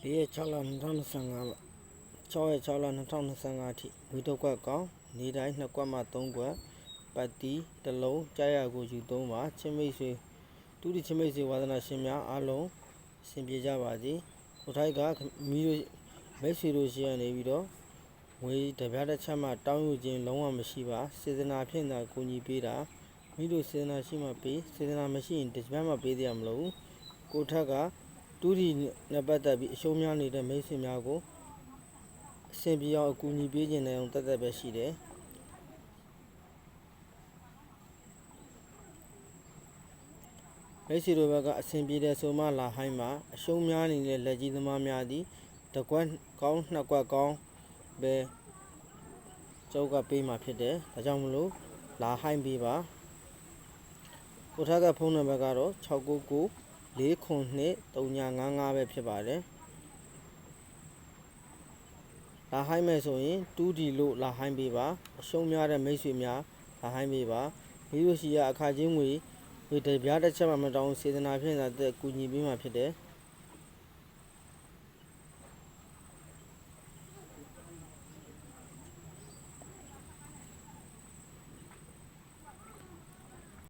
6လ2025 6ရက်6လ2025အထိဝီတော့ကွက်ကောင်နေတိုင်း2ကွက်မှ3ကွက်ပတ်တီတလုံးကြားရကိုယူ3ပါချင်းမိတ်ဆွေတူတီချင်းမိတ်ဆွေဝါသနာရှင်များအားလုံးအဆင်ပြေကြပါစေကိုထိုက်ကမိတို့မိတ်ဆွေတို့ရှိရနေပြီးတော့ဝေးတပြားတစ်ချက်မှတောင်းယူခြင်းလုံးဝမရှိပါစေတနာဖြင့်သာကူညီပေးတာမိတို့စေတနာရှိမှပေးစေတနာမရှိရင်တစ်ပတ်မှပေးသေးရမလို့ကိုထက်ကတူတီနဲ့ပတ်သက်ပြီးအရှုံးများနေတဲ့မိတ်ဆွေများကိုအဆင်ပြေအောင်အကူအညီပေးခြင်းနဲ့အောင်တက်ပဲရှိတယ်မိတ်ဆွေတို့ဘက်ကအဆင်ပြေတဲ့ဆိုမှလာဟိုင်းမှာအရှုံးများနေတဲ့လက်ကြီးသမားများသည်တကွက်ကောင်းနှစ်ကွက်ကောင်းပဲကျုပ်ကပေးမှာဖြစ်တယ်ဒါကြောင့်မလို့လာဟိုင်းပေးပါကိုထက်ကဖုန်းနံပါတ်ကတော့699 4923955ပဲဖြစ်ပါတယ်လာဟိုင်းမယ်ဆိုရင် 2D လို့လာဟိုင်းပေးပါအရှုံးများတဲ့မိတ်ဆွေများလာဟိုင်းပေးပါမိတို့ရှိရအခါချင်းငွေတပြားတစ်ချက်မှမတောင်းစေတနာဖြင့်သာတက်ကူညီပေးမှာဖြစ်တယ်